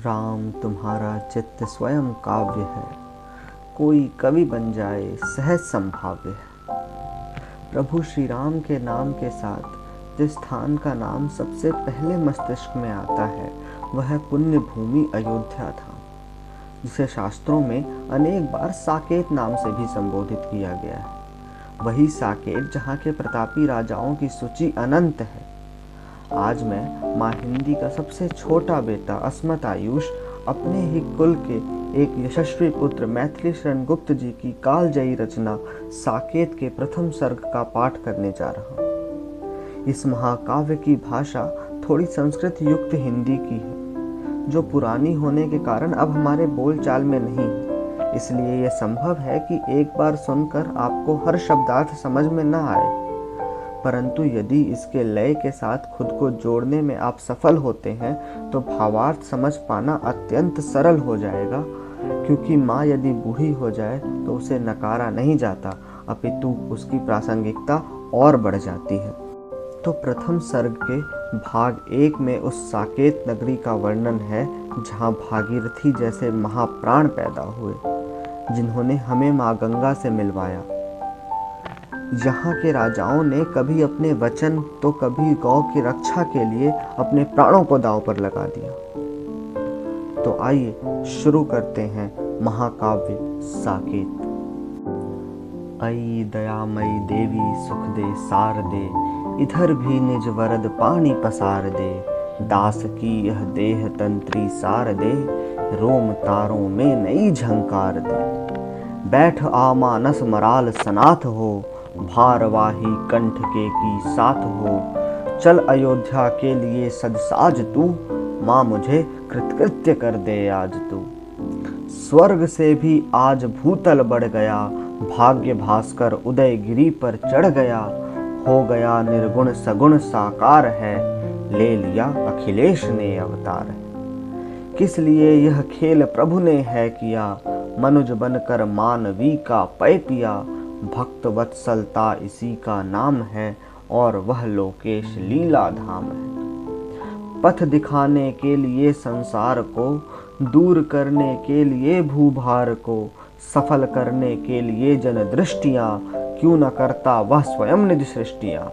राम तुम्हारा चित्त स्वयं काव्य है, कोई कवि बन जाए सहज संभाव्य है। प्रभु श्री राम के नाम के साथ जिस स्थान का नाम सबसे पहले मस्तिष्क में आता है वह पुण्य भूमि अयोध्या था, जिसे शास्त्रों में अनेक बार साकेत नाम से भी संबोधित किया गया है। वही साकेत जहाँ के प्रतापी राजाओं की सूची अनंत है। आज मैं माँ हिंदी का सबसे छोटा बेटा अस्मत आयुष अपने ही कुल के एक यशस्वी पुत्र मैथिली शरण गुप्त जी की कालजयी रचना साकेत के प्रथम सर्ग का पाठ करने जा रहा हूँ। इस महाकाव्य की भाषा थोड़ी संस्कृत युक्त हिंदी की है, जो पुरानी होने के कारण अब हमारे बोलचाल में नहीं है। इसलिए यह संभव है कि एक बार सुनकर आपको हर शब्दार्थ समझ में न आए, परंतु यदि इसके लय के साथ खुद को जोड़ने में आप सफल होते हैं तो भावार्थ समझ पाना अत्यंत सरल हो जाएगा। क्योंकि माँ यदि बूढ़ी हो जाए तो उसे नकारा नहीं जाता, अपितु उसकी प्रासंगिकता और बढ़ जाती है। तो प्रथम सर्ग के भाग 1 में उस साकेत नगरी का वर्णन है जहाँ भागीरथी जैसे महाप्राण पैदा हुए, जिन्होंने हमें माँ गंगा से मिलवाया। यहाँ के राजाओं ने कभी अपने वचन तो कभी गौ की रक्षा के लिए अपने प्राणों को दांव पर लगा दिया। तो आइए शुरू करते हैं महाकाव्य साकेत। आई दयामयी देवी सुख दे सार दे, इधर भी निज वरद पानी पसार दे। दास की यह देह तंत्री सार दे, रोम तारों में नई झंकार दे। बैठ आ मानस मराल सनाथ हो, भारवाही कंठ के की साथ हो। चल अयोध्या के लिए सजसाज तू, माँ मुझे कृतकृत्य कर दे आज तू। स्वर्ग से भी आज भूतल बढ़ गया, भाग्य भास्कर उदय गिरी पर चढ़ गया। हो गया निर्गुण सगुण साकार है, ले लिया अखिलेश ने अवतार है। किस लिए यह खेल प्रभु ने है किया, मनुज बनकर मानवी का पै पिया। भक्त वत्सलता इसी का नाम है, और वह लोकेश लीला धाम है। पथ दिखाने के लिए संसार को, दूर करने के लिए भूभार को, सफल करने के लिए जन दृष्टियां, क्यों न करता वह स्वयं निज सृष्टियां।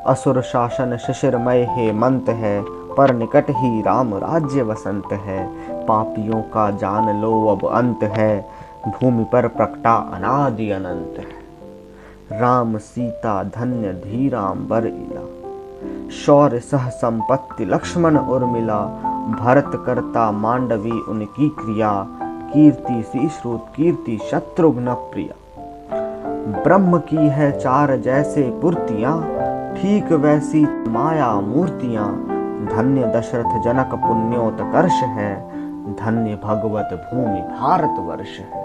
असुर शासन शिशिरमय हेमंत है, पर निकट ही राम राज्य वसंत है। पापियों का जान लो अब अंत है, भूमि पर प्रकटा अनादि अनंत है। राम सीता धन्य धीरांबर इला, शौर्य सह संपत्ति लक्ष्मण उर्मिला। भरत करता मांडवी उनकी क्रिया, कीर्ति सी श्रुत कीर्ति शत्रुघ्न प्रिया। ब्रह्म की है चार जैसे पूर्तियां, ठीक वैसी माया मूर्तियां। धन्य दशरथ जनक पुण्योत्कर्ष है, धन्य भगवत भूमि भारत वर्ष है।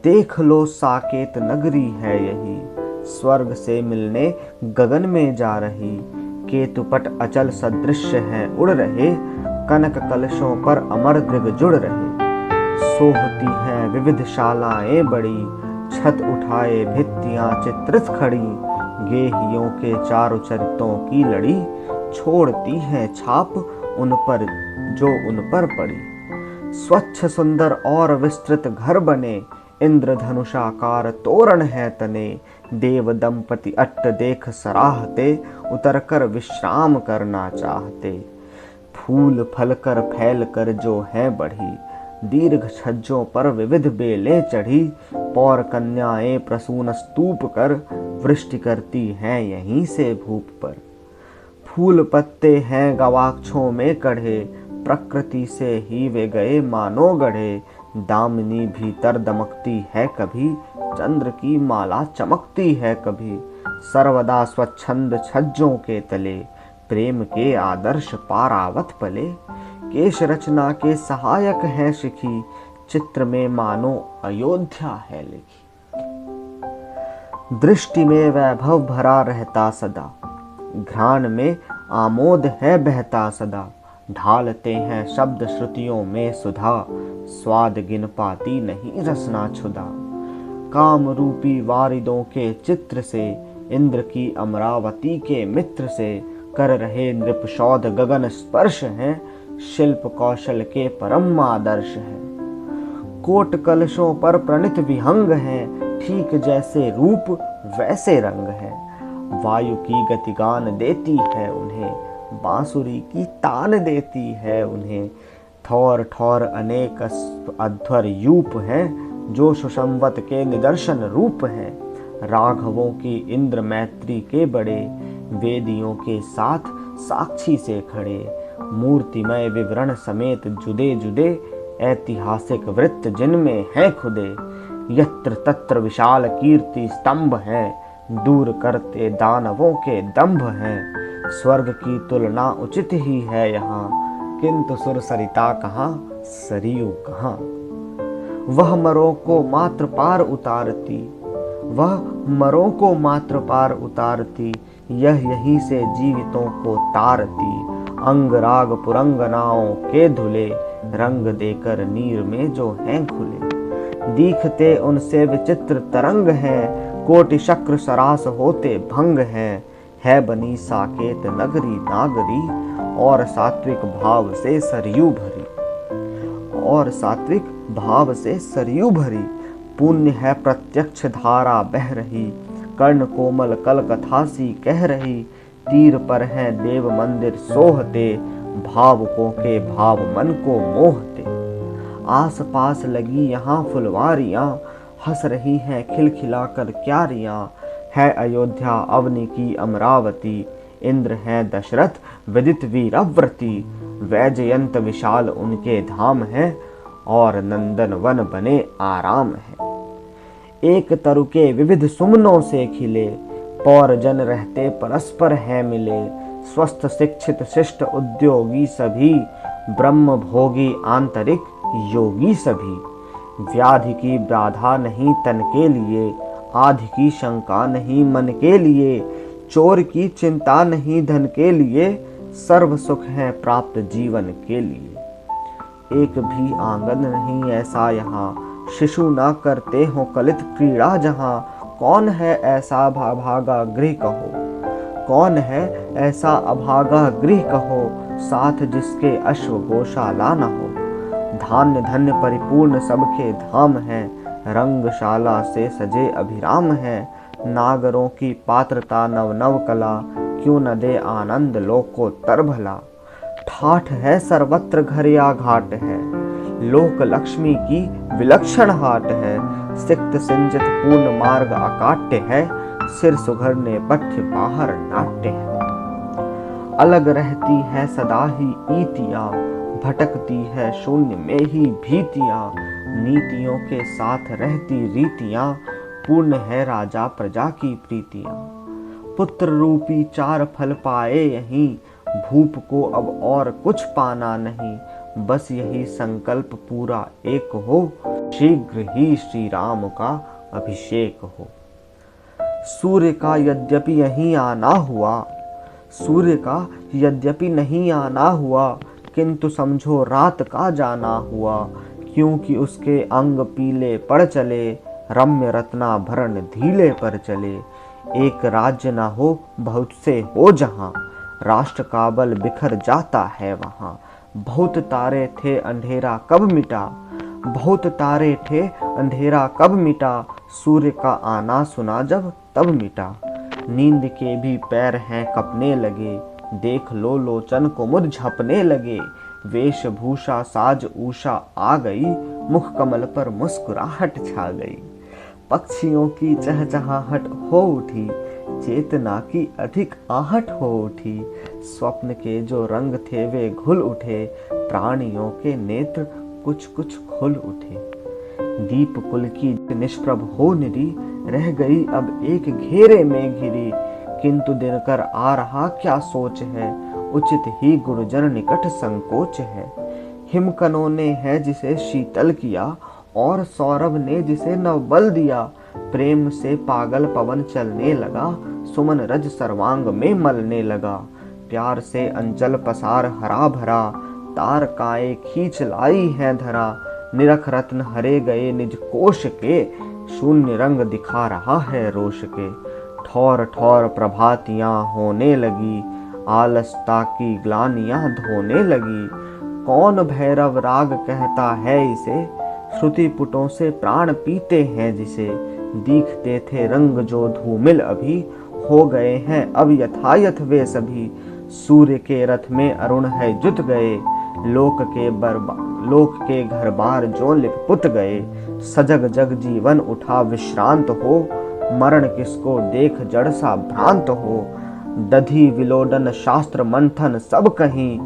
देख लो साकेत नगरी है यही, स्वर्ग से मिलने गगन में जा रही। केतुपट अचल सदृश्य है उड़ रहे, कनक कलशों पर अमर दृग जुड़ रहे। सोहती हैं विविध शालाएं बड़ी, छत उठाए भित्तियां चित्रित खड़ी। गेहियों के चारों चरितों की लड़ी, छोड़ती हैं छाप उन पर जो उन पर पड़ी। स्वच्छ सुंदर और विस्तृत घर बने, इंद्रधनुषाकार तोरण है तने। देव दंपति अट्ट देख सराहते, उतर कर विश्राम करना चाहते। फूल फल कर फैल कर जो है बढ़ी, दीर्घ छज्जों पर विविध बेलें चढ़ी। पौर कन्याएं प्रसून स्तूप कर, वृष्टि करती हैं यहीं से भूप पर। फूल पत्ते हैं गवाक्षों में कढ़े, प्रकृति से ही वे गए मानो गढ़े। दामिनी भीतर दमकती है कभी, चंद्र की माला चमकती है कभी। सर्वदा स्वच्छंद छज्जों के तले, प्रेम के आदर्श पारावत पले। केश रचना के सहायक हैं शिखी, चित्र में मानो अयोध्या है लिखी। दृष्टि में वैभव भरा रहता सदा, घ्राण में आमोद है बहता सदा। ढालते हैं शब्द श्रुतियों में सुधा, स्वाद गिन पाती नहीं रसना छुदा। काम रूपी वारिदों के चित्र से, इंद्र की अमरावती के मित्र से। कर रहे नृपशौध गगन स्पर्श हैं, शिल्प कौशल के परम आदर्श है। कोट कलशों पर प्रणित विहंग है, ठीक जैसे रूप वैसे रंग है। वायु की गति गान देती है उन्हें, बांसुरी की तान देती है उन्हें। ठौर ठौर अनेक अध्वर यूप हैं, जो सुसंवत के निदर्शन रूप हैं। राघवों की इंद्र मैत्री के बड़े, वेदियों के साथ साक्षी से खड़े। मूर्तिमय विवरण समेत जुदे जुदे, ऐतिहासिक वृत्त जिनमें हैं खुदे। यत्र तत्र विशाल कीर्ति स्तंभ हैं, दूर करते दानवों के दंभ हैं। स्वर्ग की तुलना उचित ही है यहाँ, किंतु सुरसरिता कहाँ सरयू कहाँ। वह मरों को मात्र पार उतारती, वह मरों को मात्र पार उतारती, यह यहीं से जीवितों को तारती। अंग राग पुरंगनाओं के धुले, रंग देकर नीर में जो हैं खुले। दिखते उनसे विचित्र तरंग हैं, कोटि शक्र सरास होते भंग हैं। है बनी साकेत नगरी नागरी, और सात्विक भाव से सरयू भरी, और सात्विक भाव से सरयू भरी। पुण्य है प्रत्यक्ष धारा बह रही, कर्ण कोमल कल कथा सी कह रही। तीर पर हैं देव मंदिर सोहते, भावुकों के भाव मन को मोहते। आस पास लगी यहाँ फुलवारियां, हंस रही हैं खिलखिलाकर क्यारियां। है अयोध्या अवनी की अमरावती, इंद्र हैं दशरथ विदित वीरव्रती। वैजयंत विशाल उनके धाम है, और नंदन वन बने आराम है। एक तरु के विविध सुमनों से खिले, पौर जन रहते परस्पर हैं मिले। स्वस्थ शिक्षित शिष्ट उद्योगी सभी, ब्रह्म भोगी आंतरिक योगी सभी। व्याधि की बाधा नहीं तन के लिए, आधि की शंका नहीं मन के लिए। चोर की चिंता नहीं धन के लिए, सर्व सुख है प्राप्त जीवन के लिए। एक भी आंगन नहीं ऐसा यहाँ, शिशु ना करते हो कलित क्रीड़ा जहाँ। कौन है ऐसा भागा गृह कहो, कौन है ऐसा अभागा गृह कहो, साथ जिसके अश्व गौशाला न हो। धान्य धन्य परिपूर्ण सबके धाम है, रंगशाला से सजे अभिराम है। नागरों की पात्रता नव नव कला, क्यों न दे आनंद लोकोत्तर भला। ठाठ है सर्वत्र घर या घाट है, लोक लक्ष्मी की विलक्षण हाट है। सिक्त सिंचित पूर्ण मार्ग अकाट्य है, सिर सुघरने पथ्य बाहर नाट्य है। अलग रहती है सदा ही ईतियां, भटकती है शून्य में ही भीतियां। नीतियों के साथ रहती रीतियां, पूर्ण है राजा प्रजा की प्रीतियां। पुत्र रूपी चार फल पाए यहीं, भूप को अब और कुछ पाना नहीं। बस यही संकल्प पूरा एक हो, शीघ्र ही श्री राम का अभिषेक हो। सूर्य का यद्यपि यहीं आना हुआ, सूर्य का यद्यपि नहीं आना हुआ, किंतु समझो रात का जाना हुआ। क्योंकि उसके अंग पीले पड़ चले, रम्य रत्नाभरण धीले पर चले। एक राज्य न हो बहुत से हो जहां, राष्ट्र का बल बिखर जाता है वहां। बहुत तारे थे अंधेरा कब मिटा, बहुत तारे थे अंधेरा कब मिटा। सूर्य का आना सुना जब तब मिटा। नींद के भी पैर हैं कपने लगे, देख लो लोचन को मुझ झपने लगे। वेशभूषा साज ऊषा आ गई, मुख कमल पर मुस्कुराहट छा गई। पक्षियों की चहचहाहट हो उठी, चेतना की अधिक आहट हो उठी। स्वप्न के जो रंग थे वे घुल उठे, प्राणियों के नेत्र कुछ कुछ खुल उठे। दीप कुल की निष्प्रभ हो निरी, रह गई अब एक घेरे में घिरी। किंतु दिनकर आ रहा क्या सोच है, उचित ही गुरुजन निकट संकोच है। हिमकनों ने है जिसे शीतल किया, और सौरभ ने जिसे नवबल दिया। प्रेम से पागल पवन चलने लगा, सुमन रज सर्वांग में मलने लगा। प्यार से अंचल पसार हरा भरा, तारकाएं खींच लाई है धरा। निरख रत्न हरे गए निज कोश के, शून्य रंग दिखा रहा है रोष के। ठौर ठौर प्रभातियां होने लगी, आलसता की ग्लानियां धोने लगी। कौन भैरव राग कहता है इसे, श्रुति पुटों से प्राण पीते हैं जिसे। दिखते थे रंग जो धूमिल अभी, हो गए हैं अब यथायथ वे सभी। सूर्य के रथ में अरुण है जुट गए, लोक के घर बार जो लिपपुत गए। सजग जग जीवन उठा विश्रांत हो, मरण किसको देख जड़ सा भ्रांत हो। दधि विलोडन शास्त्र मंथन सब कहीं,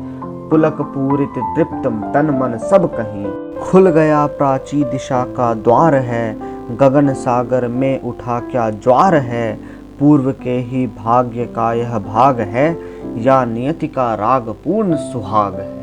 पुलक पूरित तृप्त तन मन सब कहीं। खुल गया प्राची दिशा का द्वार है, गगन सागर में उठा क्या ज्वार है। पूर्व के ही भाग्य का यह भाग है, या नियति का राग पूर्ण सुहाग है।